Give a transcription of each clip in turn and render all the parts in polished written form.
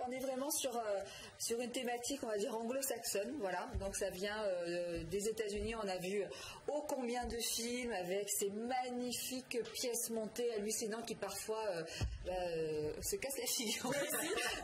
On est vraiment sur une thématique, on va dire, anglo-saxonne, voilà. Donc ça vient des États-Unis. On a vu ô combien de films avec ces magnifiques pièces montées hallucinantes qui parfois se cassent la figure.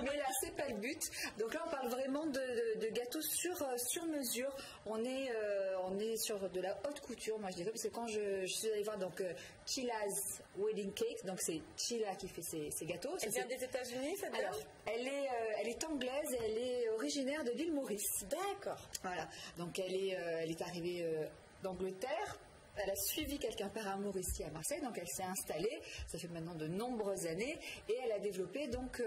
Mais là, c'est pas le but. Donc là, on parle vraiment de gâteaux sur mesure. On est sur de la haute couture, moi je dirais, parce que quand je suis allée voir donc Chila's Wedding Cake, donc c'est Chila qui fait ces gâteaux. Elle vient des États-Unis, cette dame? Alors, elle est anglaise et elle est originaire de l'île Maurice. D'accord. Voilà. Donc elle est arrivée d'Angleterre. Elle a suivi quelqu'un par amour ici à Marseille, donc elle s'est installée, ça fait maintenant de nombreuses années, et elle a développé donc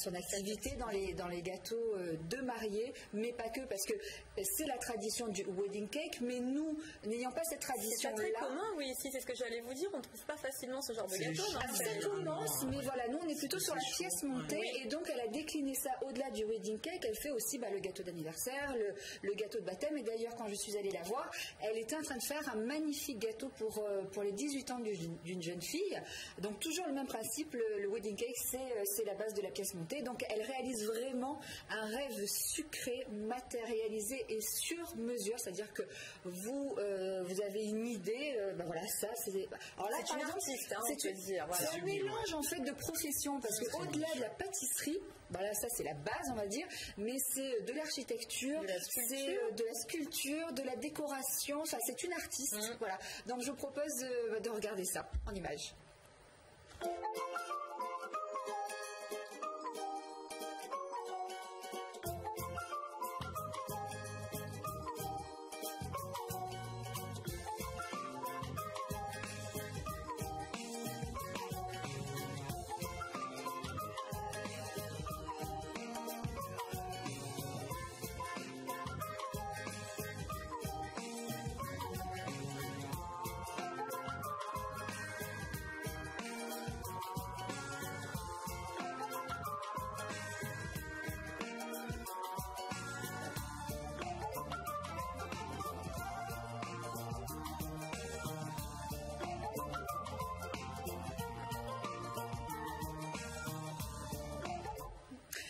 son activité dans les gâteaux de mariés, mais pas que, parce que c'est la tradition du wedding cake, mais nous, n'ayant pas cette tradition-là... C'est pas très commun, oui, ici, c'est ce que j'allais vous dire, on ne trouve pas facilement ce genre de gâteau. Ça commence, mais voilà, nous on est plutôt sur la pièce montée, et donc elle a décliné ça au-delà du wedding cake, elle fait aussi le gâteau d'anniversaire, le gâteau de baptême, et d'ailleurs quand je suis allée la voir, elle était en train de faire un magnifique gâteau pour les 18 ans d'une jeune fille. Donc toujours le même principe, le wedding cake, c'est la base de la pièce montée. Donc elle réalise vraiment un rêve sucré, matérialisé et sur mesure. C'est-à-dire que vous avez une idée, ça c'est... Alors là, c'est une artiste, on peut dire. Voilà. C'est un mélange en fait de professions, parce qu'au-delà de la pâtisserie, ça c'est la base on va dire, mais c'est de l'architecture, c'est de la sculpture, de la décoration, enfin c'est une artiste. Voilà. Donc je vous propose de regarder ça en images.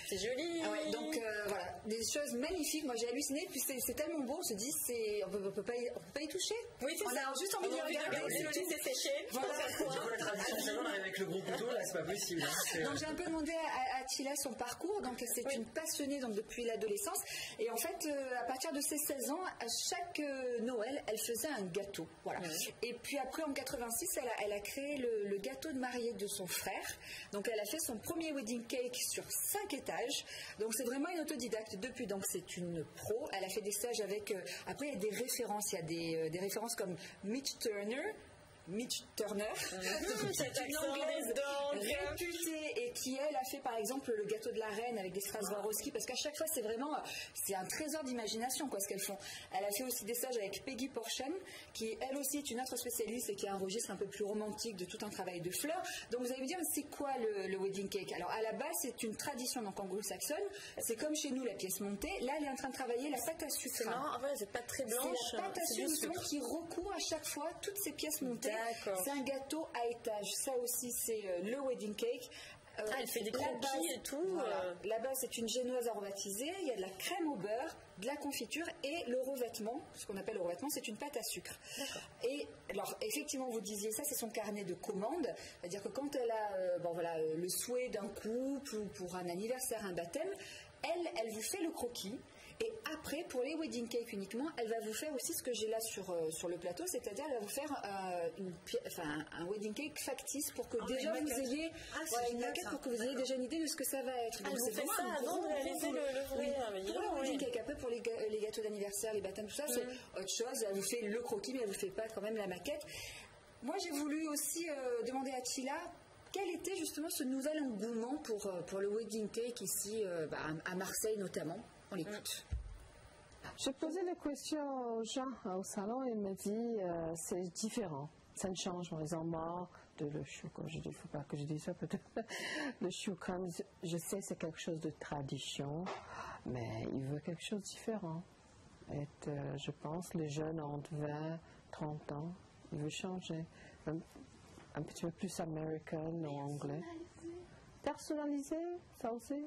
C'est joli. Ah ouais, donc voilà, des choses magnifiques. Moi j'ai halluciné, puis c'est tellement beau, on se dit on peut pas y toucher. Oui, c'est ça. On a juste envie de regarder, le laisser sécher. Voilà. Du coup, la tradition, on arrive avec le gros couteau, là, c'est pas possible. Donc j'ai un peu demandé à Chila son parcours. Donc c'est une passionnée donc depuis l'adolescence. Et en fait, à partir de ses 16 ans, à chaque Noël, elle faisait un gâteau. Voilà. Et puis après, en 86, elle a créé le gâteau de mariée de son frère. Donc elle a fait son premier wedding cake sur 5 étages. Donc c'est vraiment une autodidacte depuis. Donc c'est une pro. Elle a fait des stages avec... après, il y a des références. Il y a des références comme Mitch Turner, cette une anglaise réputée et qui elle a fait par exemple le gâteau de la reine avec des Swarovski, parce qu'à chaque fois c'est un trésor d'imagination ce qu'elles font. Elle a fait aussi des stages avec Peggy Porschen qui elle aussi est une autre spécialiste et qui a un registre un peu plus romantique de tout un travail de fleurs. Donc vous allez me dire c'est quoi le wedding cake? Alors à la base c'est une tradition donc anglo-saxonne, c'est comme chez nous la pièce montée. Là elle est en train de travailler la pâte à sucre. C'est marrant, c'est pas très blanche. C'est la pâte à sucre qui recouvre à chaque fois toutes ces pièces montées. C'est un gâteau à étage. Ça aussi, c'est le wedding cake. Elle fait des croquis et tout. Voilà. La base, c'est une génoise aromatisée. Il y a de la crème au beurre, de la confiture et le revêtement. Ce qu'on appelle le revêtement, c'est une pâte à sucre. Et alors, effectivement, vous disiez ça, c'est son carnet de commandes. C'est-à-dire que quand elle a le souhait d'un couple ou pour un anniversaire, un baptême, elle vous fait le croquis. Et après, pour les wedding cakes uniquement, elle va vous faire aussi ce que j'ai là sur le plateau, c'est-à-dire elle va vous faire un wedding cake factice pour que déjà vous ayez une maquette pour que vous ayez déjà une idée de ce que ça va être. Donc c'est fait ça avant de réaliser le vrai. Pour le wedding cake, après pour les gâteaux d'anniversaire, les baptêmes, tout ça, c'est autre chose. Elle vous fait le croquis, mais elle vous fait pas quand même la maquette. Moi, j'ai voulu aussi demander à Chila quel était justement ce nouvel engouement pour le wedding cake ici à Marseille notamment. On l'écoute. Je posais la question aux gens au salon et ils me disent c'est différent. Ça ne change, ils ont marre de le chou, comme je dis, il ne faut pas que je dise ça peut-être. Le chou, comme je sais c'est quelque chose de tradition, mais ils veulent quelque chose de différent. Et je pense les jeunes entre 20, 30 ans, ils veulent changer. Un petit peu plus américain ou anglais. Personnalisé, ça aussi.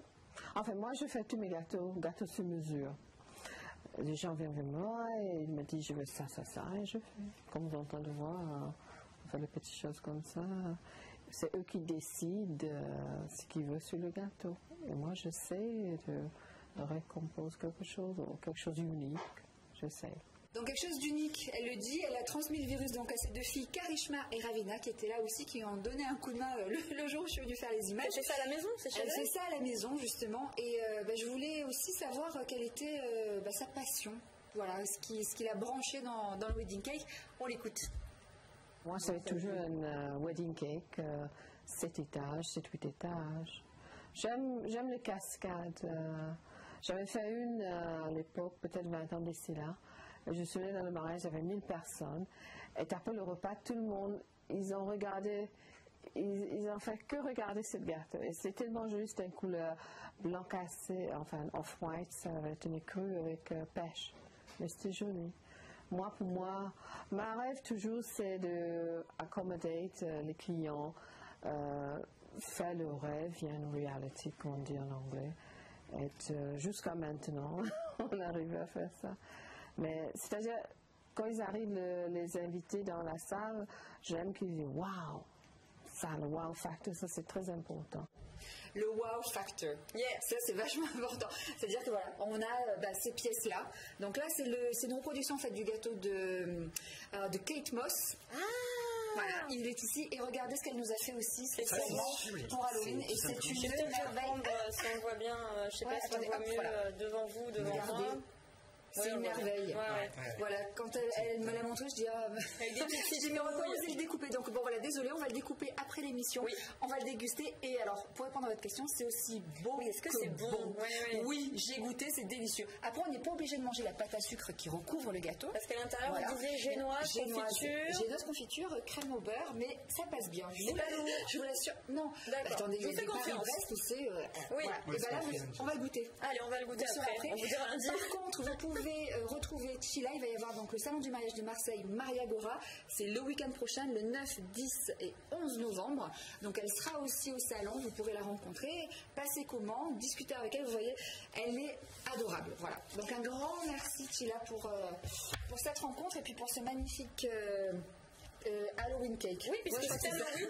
Enfin, moi, je fais tous mes gâteaux sur mesure. Les gens viennent vers moi et ils me disent je veux ça, et je fais. Comme vous entendez voir, on fait des petites choses comme ça. C'est eux qui décident ce qu'ils veulent sur le gâteau. Et moi, j'essaie de récomposer quelque chose d'unique. J'essaie. Donc quelque chose d'unique, elle le dit, elle a transmis le virus donc à ces deux filles, Karishma et Ravina, qui étaient là aussi, qui ont donné un coup de main le jour où je suis venue faire les images. Elle fait ça à la maison, c'est chez elle? Elle fait ça à la maison, justement, et je voulais aussi savoir quelle était sa passion, voilà, ce qui l'a branché dans le wedding cake. On l'écoute. Moi, c'est toujours un wedding cake, 7 étages, 7-8 étages. J'aime les cascades. J'avais fait une à l'époque, peut-être 20 ans d'ici là. Je me souviens dans le mariage, il y avait 1000 personnes. Et après le repas, tout le monde, ils ont regardé, ils ont fait que regarder cette gâteau. Et c'était tellement joli, c'était une couleur blanc cassé, enfin off-white, ça avait été cru avec pêche. Mais c'était joli. Pour moi, ma rêve toujours, c'est d'accommoder les clients, faire le rêve, il y a une reality, comme on dit en anglais. Et jusqu'à maintenant, on arrive à faire ça. Mais c'est-à-dire, quand ils arrivent, les invités dans la salle, j'aime qu'ils disent « Wow !» Ça, le wow factor, ça c'est très important. Le wow factor, ça c'est vachement important. C'est-à-dire que voilà, on a ces pièces-là. Donc là, c'est une reproduction en fait du gâteau de Kate Moss. Voilà, il est ici et regardez ce qu'elle nous a fait aussi spécialement pour Halloween. Et c'est une merveille. Si on voit bien, je sais pas si on voit mieux devant vous, devant moi. C'est une merveille. Voilà, quand elle me l'a montré, je dis j'ai mis pas osé le découper. Donc bon voilà, désolé, on va le découper après l'émission. Oui. On va le déguster. Et alors, pour répondre à votre question, c'est aussi beau. Est-ce que c'est bon? Oui, j'ai goûté, c'est délicieux. Après, on n'est pas obligé de manger la pâte à sucre qui recouvre le gâteau. Parce qu'à l'intérieur, vous disiez génoise, confiture. Génoise, confiture, crème au beurre, mais ça passe bien. Je vous l'assure. Non. D'accord. Attendez, je vous fais confiance. Oui. Voilà. Et ben là, on va le goûter. Allez, on va le goûter après. On vous dira lundi. Par contre, vous pouvez retrouver Chila. Il va y avoir donc le salon du mariage de Marseille, Mariagora. C'est le week-end prochain, le 9, 10 et 11 novembre. Donc elle sera aussi au salon. Vous pourrez la rencontrer, passer commande, discuter avec elle. Vous voyez, elle est adorable. Voilà. Donc un grand merci Chila pour cette rencontre et puis pour ce magnifique Halloween cake. Oui, puisque c'est Halloween.